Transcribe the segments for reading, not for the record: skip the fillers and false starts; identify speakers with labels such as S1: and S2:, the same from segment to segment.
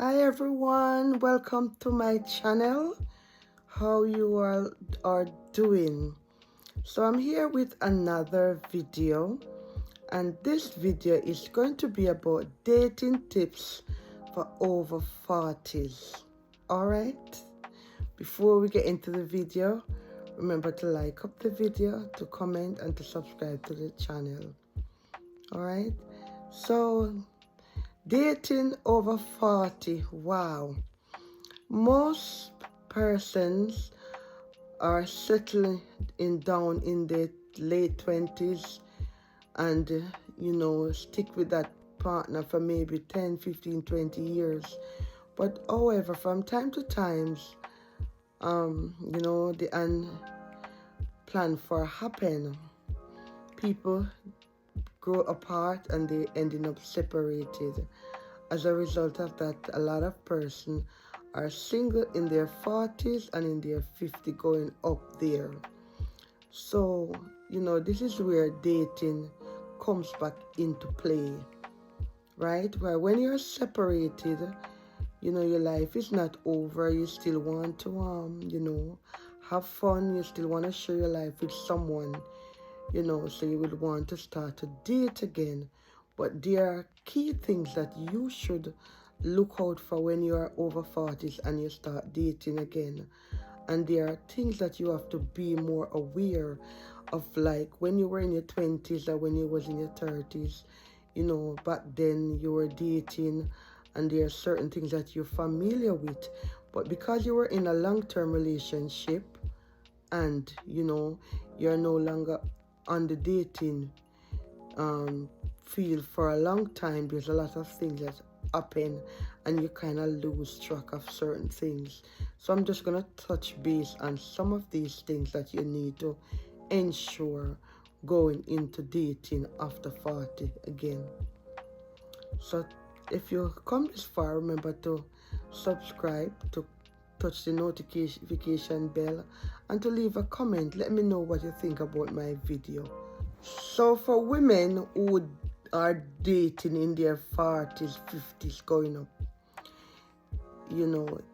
S1: Hi everyone, welcome to my channel. How you all are doing? So I'm here with another video, and this video is going to be about dating tips for over 40s. Alright, before we get into the video, remember to like up the video, to comment, and to subscribe to the channel. Alright, so dating over 40, wow. Most persons are settling down in their late 20s and, stick with that partner for maybe 10, 15, 20 years. But however, from time to time, the unplanned for happen. People grow apart and they ending up separated. As a result of that, a lot of persons are single in their 40s and in their 50s going up there. So, this is where dating comes back into play, right? Where when you're separated, your life is not over. You still want to, have fun. You still want to share your life with someone, so you would want to start to date again. But there are key things that you should look out for when you are over 40s and you start dating again. And there are things that you have to be more aware of, like when you were in your 20s or when you was in your 30s. Back then you were dating and there are certain things that you're familiar with. But because you were in a long-term relationship and, you're no longer on the dating field for a long time, there's a lot of things that happen and you kind of lose track of certain things. So I'm just going to touch base on some of these things that you need to ensure going into dating after 40 again. So if you come this far, remember to subscribe, to touch the notification bell, and to leave a comment. Let me know what you think about my video. So for women who are dating in their 40s, 50s going up,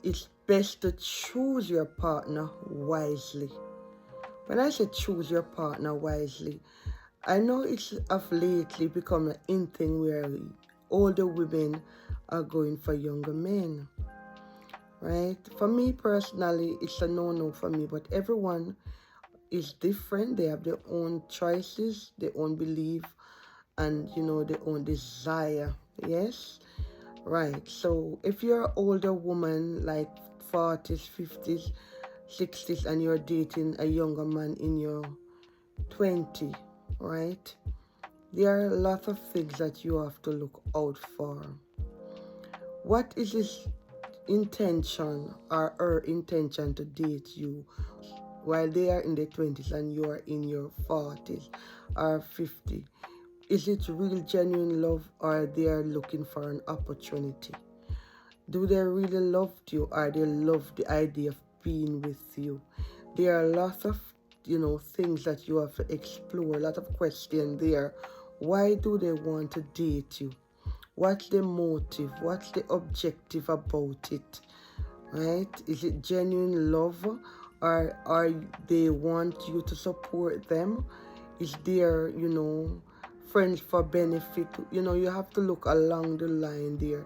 S1: it's best to choose your partner wisely. When I say choose your partner wisely, I know it's of lately become an in thing where older women are going for younger men, right? For me personally, it's a no-no for me, but everyone is different. They have their own choices, their own belief, and their own desire. Yes, right. So if you're an older woman, like 40s, 50s, 60s, and you're dating a younger man in your 20, right, there are a lot of things that you have to look out for. What is his intention or her intention to date you while they are in their 20s and you are in your 40s or 50? Is it real genuine love, or they are looking for an opportunity? Do they really love you, or they love the idea of being with you? There are a lot of things that you have to explore, a lot of questions there. Why do they want to date you? What's the motive? What's the objective about it? Right? Is it genuine love, or are they want you to support them? Is there, friends for benefit? You have to look along the line there.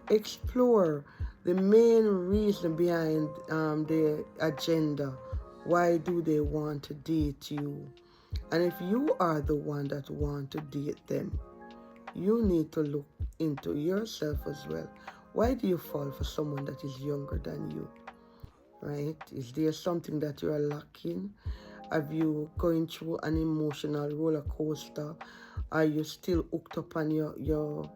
S1: Explore the main reason behind the agenda. Why do they want to date you? And if you are the one that want to date them, you need to look into yourself as well. Why do you fall for someone that is younger than you? Right? Is there something that you are lacking? Have you going through an emotional roller coaster? Are you still hooked up on your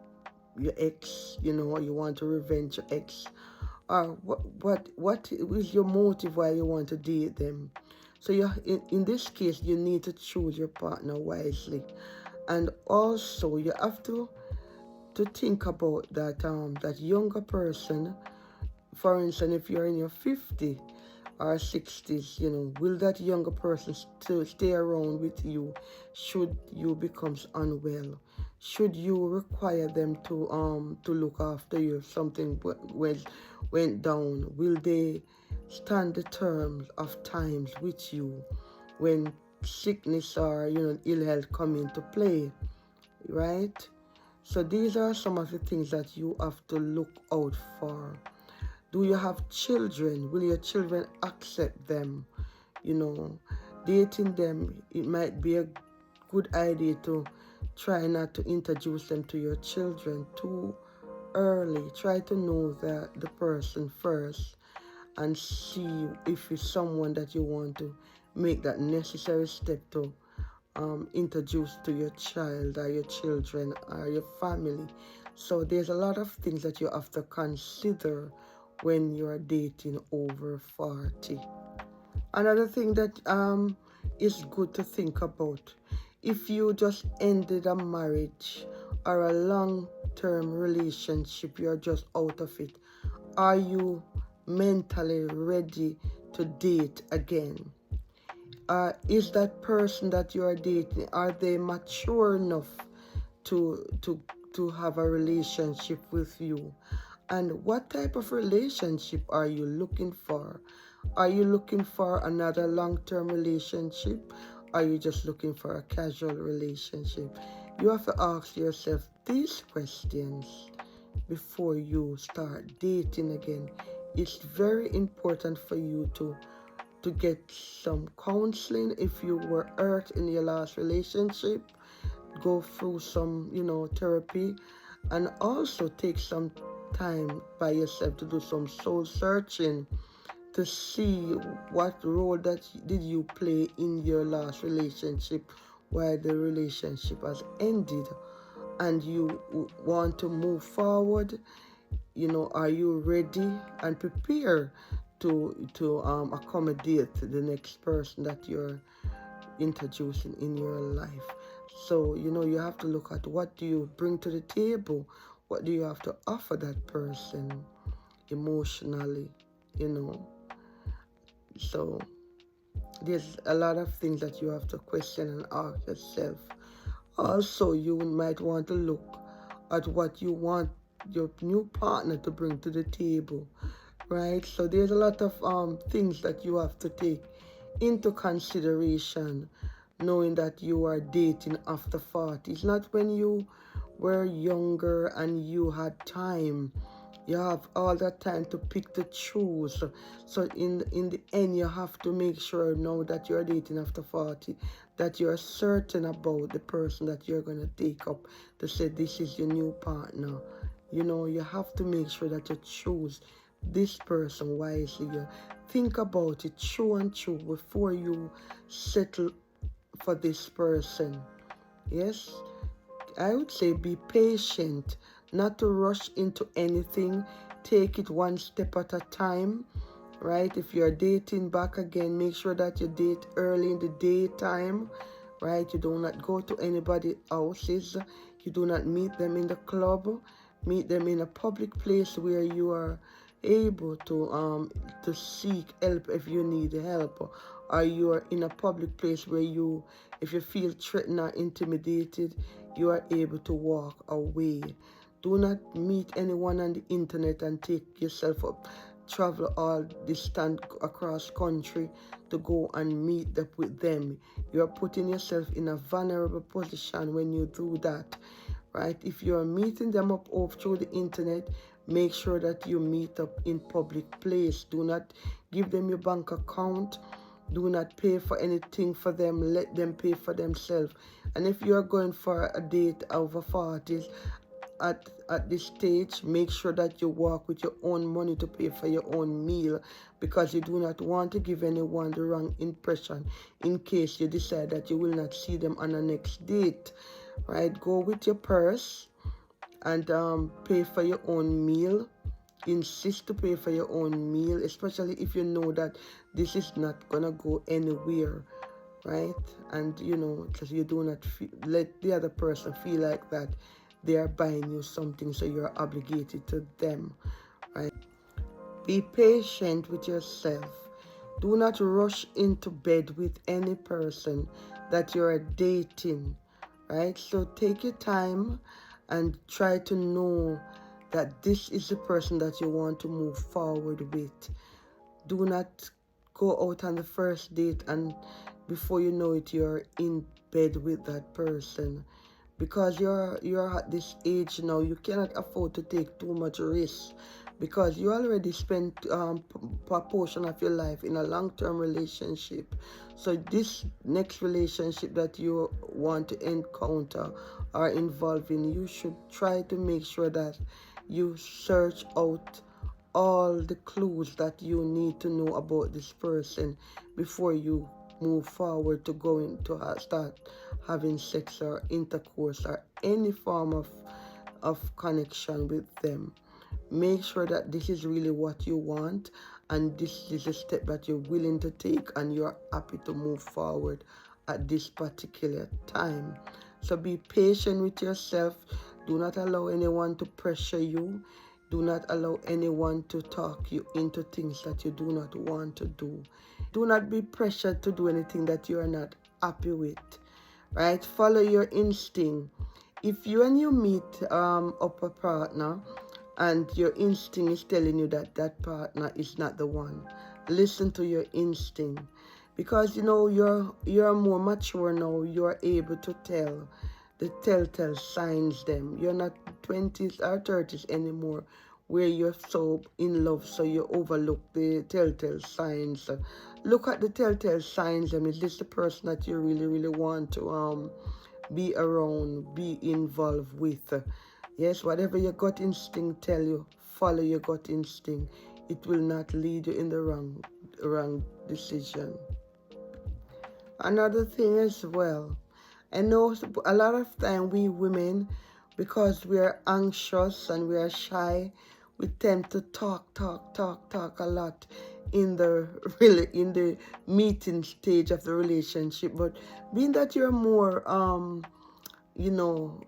S1: ex? You want to revenge your ex? Or what is your motive why you want to date them? So in this case, you need to choose your partner wisely. And also you have to think about that younger person. For instance, if you're in your 50s or 60s, will that younger person still stay around with you should you becomes unwell? should you require them to look after you if something went down? Will they stand the terms of times with you when sickness or ill health come into play, right? So these are some of the things that you have to look out for. Do you have children? Will your children accept them? Dating them, it might be a good idea to try not to introduce them to your children too early. Try to know the person first and see if it's someone that you want to make that necessary step to introduce to your child or your children or your family. So there's a lot of things that you have to consider when you're dating over 40. Another thing that is good to think about, if you just ended a marriage or a long-term relationship, you're just out of it, are you mentally ready to date again? Is that person that you are dating, are they mature enough to have a relationship with you? And what type of relationship are you looking for? Are you looking for another long-term relationship? Are you just looking for a casual relationship? You have to ask yourself these questions before you start dating again. It's very important for you to get some counseling if you were hurt in your last relationship. Go through some, therapy, and also take some time by yourself to do some soul searching to see what role that did you play in your last relationship, why the relationship has ended, and you want to move forward. Are you ready and prepared to accommodate the next person that you're introducing in your life? So you have to look at what do you bring to the table, what do you have to offer that person emotionally. So there's a lot of things that you have to question and ask yourself. Also, you might want to look at what you want your new partner to bring to the table, right? So there's a lot of things that you have to take into consideration, knowing that you are dating after 40. It's not when you were younger and you had time. You have all that time to pick to choose. So in the end, you have to make sure now that you're dating after 40 that you're certain about the person that you're going to take up to say this is your new partner. You have to make sure that you choose this person wisely. You think about it true and true before you settle for this person. Yes, I would say be patient, not to rush into anything. Take it one step at a time, right? If you're dating back again, make sure that you date early in the daytime, right? You do not go to anybody's houses. You do not meet them in the club. Meet them in a public place where you are able to seek help if you need help, or you are in a public place where if you feel threatened or intimidated, you are able to walk away. Do not meet anyone on the internet and take yourself up, travel all distant across country to go and meet up with them. You are putting yourself in a vulnerable position when you do that, right? If you are meeting them up through the internet, make sure that you meet up in public place. Do not give them your bank account. Do not pay for anything for them. Let them pay for themselves. And if you are going for a date over 40s, at this stage, make sure that you walk with your own money to pay for your own meal, because you do not want to give anyone the wrong impression in case you decide that you will not see them on the next date, right? Go with your purse and pay for your own meal. Insist to pay for your own meal, especially if you know that this is not gonna go anywhere, right? And because you do not let the other person feel like that they are buying you something, so you're obligated to them, right? Be patient with yourself. Do not rush into bed with any person that you're dating, right? So take your time and try to know that this is the person that you want to move forward with. Do not go out on the first date and before you know it, you're in bed with that person. Because you're at this age now, you cannot afford to take too much risk, because you already spent a portion of your life in a long-term relationship. So this next relationship that you want to encounter or involve in, you should try to make sure that you search out all the clues that you need to know about this person before you move forward to going to start having sex or intercourse or any form of connection with them. Make sure that this is really what you want and this is a step that you're willing to take and you're happy to move forward at this particular time. So be patient with yourself. Do not allow anyone to pressure you. Do not allow anyone to talk you into things that you do not want to do. Do not be pressured to do anything that you are not happy with, right? Follow your instinct. If you meet up a partner and your instinct is telling you that that partner is not the one, listen to your instinct, because you're more mature now. You're able to tell the telltale signs. Them, you're not 20s or 30s anymore where you're so in love so you overlook the telltale signs. Look at the telltale signs. Is this the person that you really want to be around, be involved with? Yes, whatever your gut instinct tell you, follow your gut instinct. It will not lead you in the wrong decision. Another thing as well, I know a lot of time we women, because we are anxious and we are shy, we tend to talk a lot in the meeting stage of the relationship. But being that you're more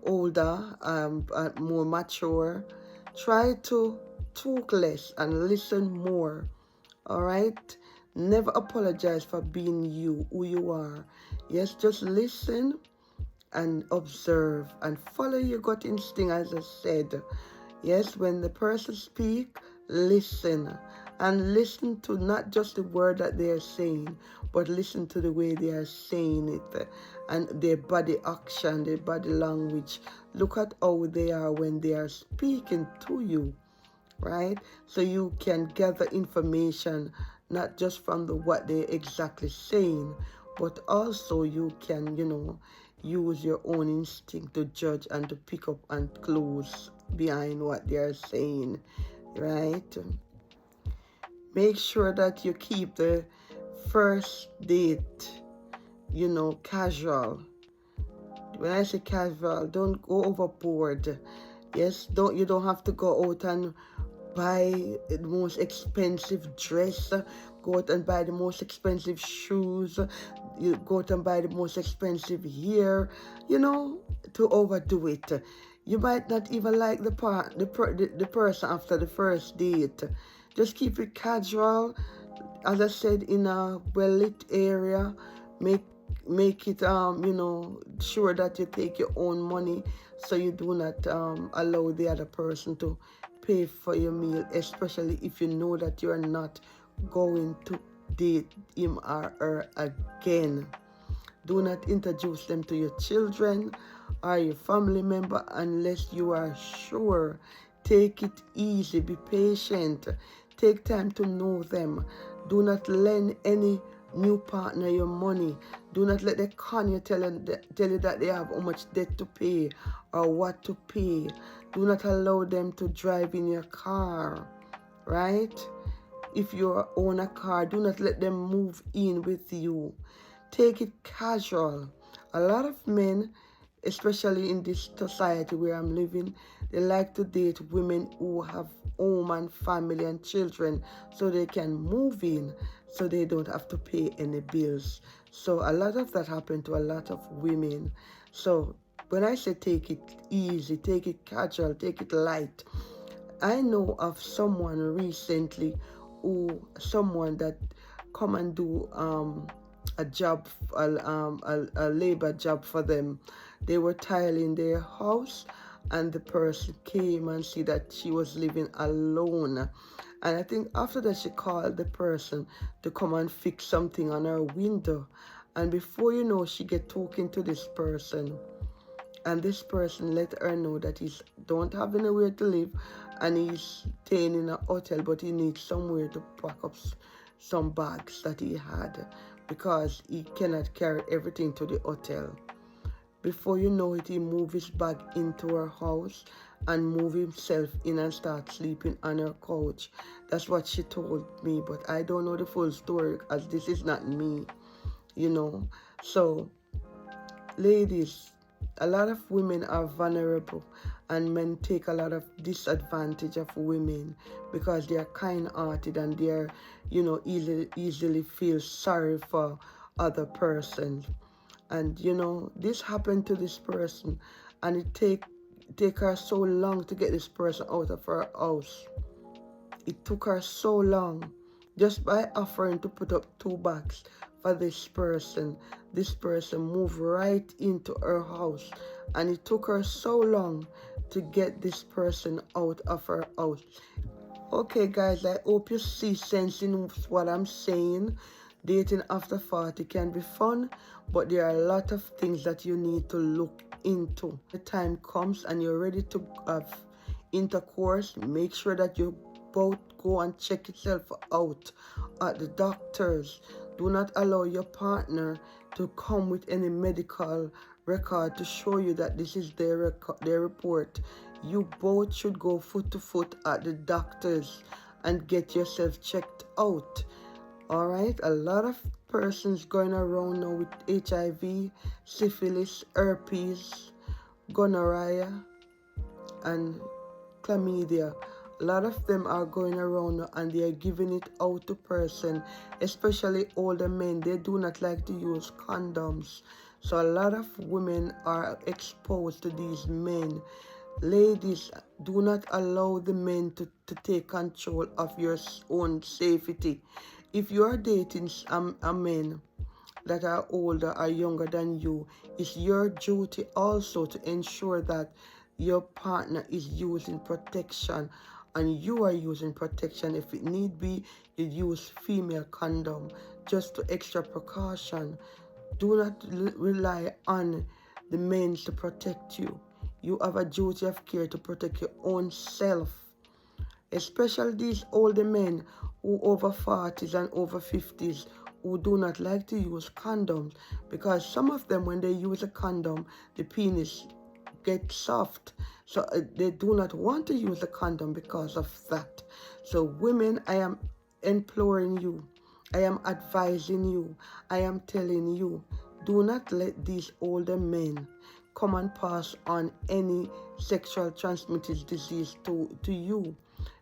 S1: older, more mature, try to talk less and listen more. All right? Never apologize for being you, who you are. Yes, just listen and observe and follow your gut instinct, as I said. Yes, when the person speak, listen. And listen to not just the word that they are saying, but listen to the way they are saying it and their body action, their body language. Look at how they are when they are speaking to you, right? So you can gather information not just from what they're exactly saying, but also you can, use your own instinct to judge and to pick up and clues behind what they are saying, right? Make sure that you keep the first date, casual. When I say casual, don't go overboard. Yes, you don't have to go out and buy the most expensive dress, go out and buy the most expensive shoes, you go out and buy the most expensive hair, to overdo it. You might not even like the person after the first date. Just keep it casual. As I said, in a well-lit area. Make it sure that you take your own money, so you do not allow the other person to pay for your meal, especially if you know that you are not going to date him or her again. Do not introduce them to your children or your family member unless you are sure. Take it easy, be patient, take time to know them. Do not lend any new partner your money. Do not let them con you, tell you that they have how much debt to pay or what to pay. Do not allow them to drive in your car, right? If you own a car, do not let them move in with you. Take it casual. A lot of men, especially in this society where I'm living, they like to date women who have home and family and children so they can move in, so they don't have to pay any bills. So a lot of that happened to a lot of women. So when I say take it easy, take it casual, take it light, I know of someone recently someone that come and do a job, a labor job for them. They were tiling their house, and the person came and see that she was living alone. And I think after that she called the person to come and fix something on her window. And before you know, she get talking to this person, and this person let her know that he don't have anywhere to live, and he's staying in a hotel, but he needs somewhere to pack up some bags that he had, because he cannot carry everything to the hotel. Before you know it, he moved his bag into her house and moved himself in and start sleeping on her couch. That's what she told me, but I don't know the full story, as this is not me, you know. So, ladies, a lot of women are vulnerable, and men take a lot of disadvantage of women because they are kind-hearted, and they are, easily feel sorry for other persons. And this happened to this person, and it take her so long to get this person out of her house. It took her so long, just by offering to put up 2 bags for this person. This person moved right into her house, and it took her so long to get this person out of her house. Okay, guys, I hope you see sense in what I'm saying. Dating after 40 can be fun, but there are a lot of things that you need to look into. The time comes and you're ready to have intercourse, make sure that you both go and check yourself out at the doctors. Do not allow your partner to come with any medical record to show you that this is their report. You both should go foot to foot at the doctors and get yourself checked out. All right, a lot of persons going around now with HIV, syphilis, herpes, gonorrhea, and chlamydia. A lot of them are going around and they are giving it out to person, especially older men. They do not like to use condoms. So a lot of women are exposed to these men. Ladies, do not allow the men to take control of your own safety. If you are dating a man that are older or younger than you, it's your duty also to ensure that your partner is using protection and you are using protection. If it need be, you use female condom just to extra precaution. Do not rely on the men to protect you. You have a duty of care to protect your own self, especially these older men who over 40s and over 50s who do not like to use condoms, because some of them, when they use a condom, the penis gets soft. So they do not want to use a condom because of that. So women, I am imploring you, I am advising you, I am telling you, do not let these older men come and pass on any sexual transmitted disease to you.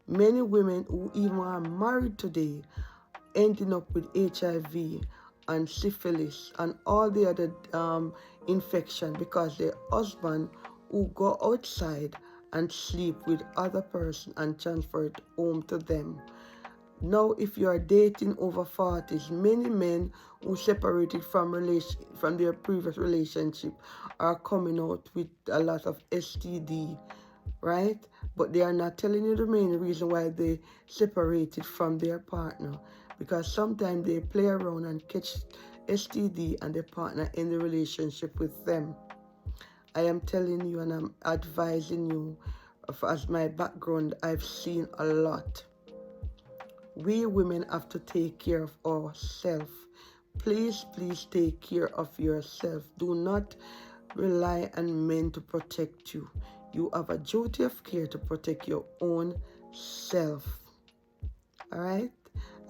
S1: Many women who even are married today ending up with HIV and syphilis and all the other infection because their husband who go outside and sleep with other person and transfer it home to them. Now, if you are dating over 40s, many men who separated from their previous relationship are coming out with a lot of STD, right? But they are not telling you the main reason why they separated from their partner, because sometimes they play around and catch STD and their partner in the relationship with them. I am telling you and I'm advising you, as my background, I've seen a lot. We women have to take care of ourselves. Please, please take care of yourself. Do not rely on men to protect you. You have a duty of care to protect your own self. All right?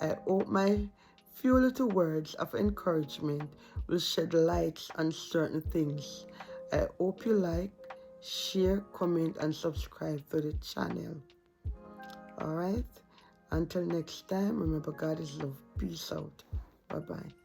S1: I hope my few little words of encouragement will shed light on certain things. I hope you like, share, comment, and subscribe to the channel. All right? Until next time, remember, God is love. Peace out. Bye-bye.